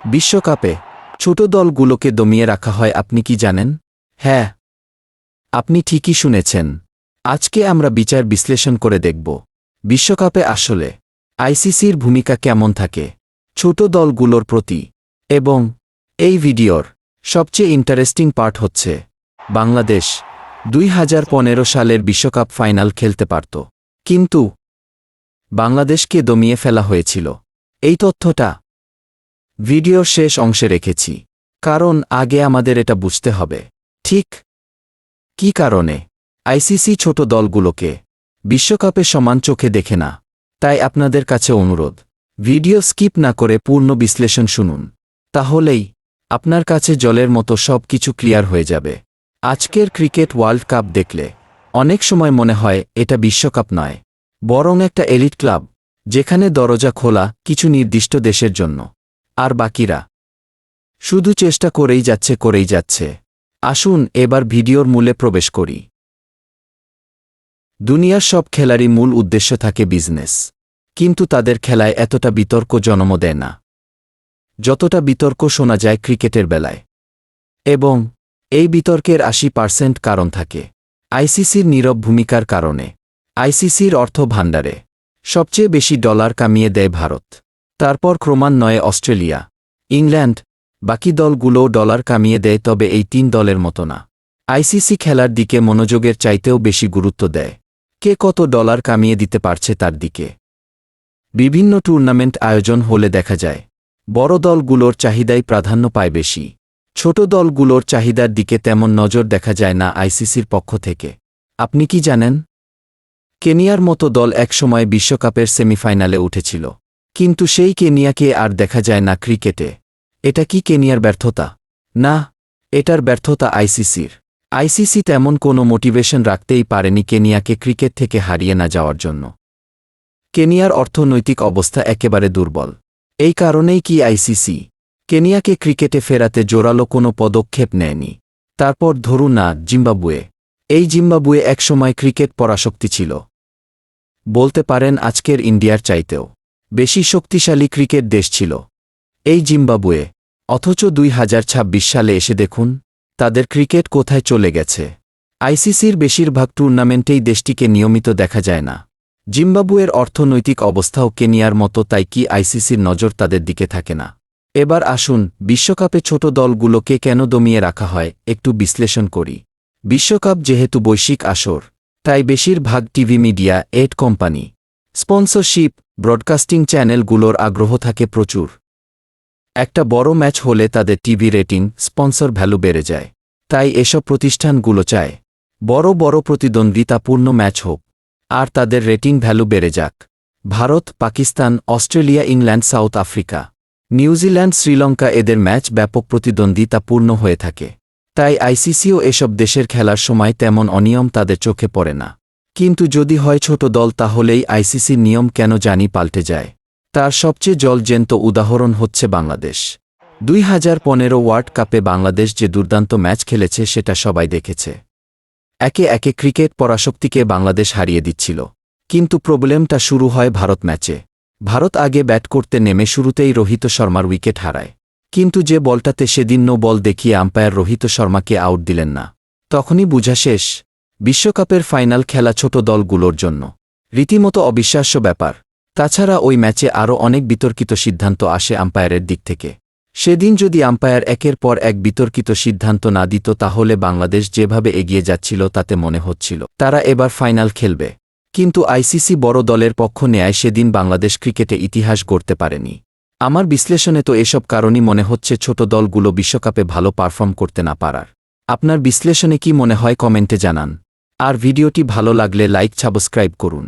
বিশ্বকাপে ছোট দলগুলোকে দমিয়ে রাখা হয়, আপনি কি জানেন? হ্যাঁ, আপনি ঠিকই শুনেছেন। আজকে আমরা বিচার বিশ্লেষণ করে দেখব বিশ্বকাপে আসলে আইসিসির ভূমিকা কেমন থাকে ছোট দলগুলোর প্রতি। এবং এই ভিডিওর সবচেয়ে ইন্টারেস্টিং পার্ট হচ্ছে বাংলাদেশ 2015 সালের বিশ্বকাপ ফাইনাল খেলতে পারত, কিন্তু বাংলাদেশকে দমিয়ে ফেলা হয়েছিল। এই তথ্যটা ভিডিওর শেষ অংশে রেখেছি, কারণ আগে আমাদের এটা বুঝতে হবে ঠিক কী কারণে আইসিসি ছোট দলগুলোকে বিশ্বকাপে সমান চোখে দেখে না। তাই আপনাদের কাছে অনুরোধ, ভিডিও স্কিপ না করে পূর্ণ বিশ্লেষণ শুনুন, তাহলেই আপনার কাছে জলের মতো সব কিছু ক্লিয়ার হয়ে যাবে। আজকের ক্রিকেট ওয়ার্ল্ড কাপ দেখলে অনেক সময় মনে হয় এটা বিশ্বকাপ নয়, বরং একটা এলিট ক্লাব, যেখানে দরজা খোলা কিছু নির্দিষ্ট দেশের জন্য, আর বাকিরা শুধু চেষ্টা করেই যাচ্ছে। আসুন এবার ভিডিওর মূলে প্রবেশ করি। দুনিয়ার সব খেলারই মূল উদ্দেশ্য থাকে বিজনেস, কিন্তু তাদের খেলায় এতটা বিতর্ক জন্ম দেয় না যতটা বিতর্ক শোনা যায় ক্রিকেটের বেলায়। এবং এই বিতর্কের 80% কারণ থাকে আইসিসির নীরব ভূমিকার কারণে। আইসিসির অর্থ ভাণ্ডারে সবচেয়ে বেশি ডলার কামিয়ে দেয় ভারত, তারপর ক্রমান্বয়ে অস্ট্রেলিয়া, ইংল্যান্ড, বাকি দলগুলোও ডলার কামিয়ে দেয়, তবে এই 3 দলের মতো না। আইসিসি খেলার দিকে মনোযোগের চাইতেও বেশি গুরুত্ব দেয় কে কত ডলার কামিয়ে দিতে পারছে তার দিকে। বিভিন্ন টুর্নামেন্ট আয়োজন হলে দেখা যায় বড় দলগুলোর চাহিদাই প্রাধান্য পায় বেশি, ছোট দলগুলোর চাহিদার দিকে তেমন নজর দেখা যায় না আইসিসির পক্ষ থেকে। আপনি কি জানেন, কেনিয়ার মতো দল একসময় বিশ্বকাপের সেমিফাইনালে উঠেছিল, কিন্তু সেই কেনিয়াকে আর দেখা যায় না ক্রিকেটে। এটা কি কেনিয়ার ব্যর্থতা? না, এটার ব্যর্থতা আইসিসির। আইসিসি তেমন কোনো মোটিভেশন রাখতেই পারেনি কেনিয়াকে ক্রিকেট থেকে হারিয়ে না যাওয়ার জন্য। কেনিয়ার অর্থনৈতিক অবস্থা একেবারে দুর্বল, এই কারণেই কি আইসিসি কেনিয়াকে ক্রিকেটে ফেরাতে জোরালো কোনো পদক্ষেপ নেয়নি। তারপর ধরুন না জিম্বাবুয়ে। এই জিম্বাবুয়ে একসময় ক্রিকেট পরাশক্তি ছিল, বলতে পারেন আজকের ইন্ডিয়ার চাইতেও বেশি শক্তিশালী ক্রিকেট দেশ ছিল এই জিম্বাবুয়ে। অথচ 2026 সালে এসে দেখুন তাদের ক্রিকেট কোথায় চলে গেছে। আইসিসির বেশিরভাগ টুর্নামেন্টেই দেশটিকে নিয়মিত দেখা যায় না। জিম্বাবুয়ের অর্থনৈতিক অবস্থাও কেনিয়ার মতো, তাই কি আইসিসির নজর তাদের দিকে থাকে না? এবার আসুন বিশ্বকাপে ছোট দলগুলোকে কেন দমিয়ে রাখা হয় একটু বিশ্লেষণ করি। বিশ্বকাপ যেহেতু বৈশ্বিক আসর, তাই বেশিরভাগ TV media, ad company, sponsorship, broadcasting চ্যানেলগুলোর আগ্রহ থাকে প্রচুর। একটা বড় ম্যাচ হলে তাদের টিভি রেটিং, স্পন্সর ভ্যালু বেড়ে যায়, তাই এসব প্রতিষ্ঠানগুলো চায় বড় বড় প্রতিদ্বন্দ্বিতাপূর্ণ ম্যাচ হোক আর তাদের রেটিং ভ্যালু বেড়ে যাক। Bharat, Pakistan, Australia, England, south Africa, New Zealand, Sri Lanka, এদের ম্যাচ ব্যাপক প্রতিদ্বন্দ্বিতাপূর্ণ হয়ে থাকে, তাই আইসিসিও এসব দেশের খেলার সময় তেমন অনিয়ম তাদের চোখে পড়ে না। কিন্তু যদি হয় ছোট দল, তাহলেই আইসিসির নিয়ম কেন জানি পাল্টে যায়। তার সবচেয়ে জলজ্যান্ত উদাহরণ হচ্ছে বাংলাদেশ। 2015 ওয়ার্ল্ড কাপে বাংলাদেশ যে দুর্দান্ত ম্যাচ খেলেছে সেটা সবাই দেখেছে। একে একে ক্রিকেট পরাশক্তিকে বাংলাদেশ হারিয়ে দিচ্ছিল, কিন্তু প্রবলেমটা শুরু হয় ভারত ম্যাচে। ভারত আগে ব্যাট করতে নেমে শুরুতেই রোহিত শর্মার উইকেট হারায়, কিন্তু যে বলটাতে সেদিন নো বল দেখিয়ে আম্পায়ার রোহিত শর্মাকে আউট দিলেন না, তখনই বুঝা শেষ বিশ্বকাপের ফাইনাল খেলা ছোট দলগুলোর জন্য রীতিমতো অবিশ্বাস্য ব্যাপার। তাছাড়া ওই ম্যাচে আরও অনেক বিতর্কিত সিদ্ধান্ত আসে আম্পায়ারের দিক থেকে। সেদিন যদি আম্পায়ার একের পর এক বিতর্কিত সিদ্ধান্ত না দিত, তাহলে বাংলাদেশ যেভাবে এগিয়ে যাচ্ছিল তাতে মনে হচ্ছিল তারা এবার ফাইনাল খেলবে। কিন্তু আইসিসি বড় দলের পক্ষ নেয় সেদিন বাংলাদেশ ক্রিকেটে ইতিহাস গড়তে পারেনি। আমার বিশ্লেষণে তো এসব কারণই মনে হচ্ছে ছোট দলগুলো বিশ্বকাপে ভালো পারফর্ম করতে না পারার। আপনার বিশ্লেষণে কি মনে হয় কমেন্টে জানান। আর ভিডিওটি ভালো লাগলে লাইক, সাবস্ক্রাইব করুন।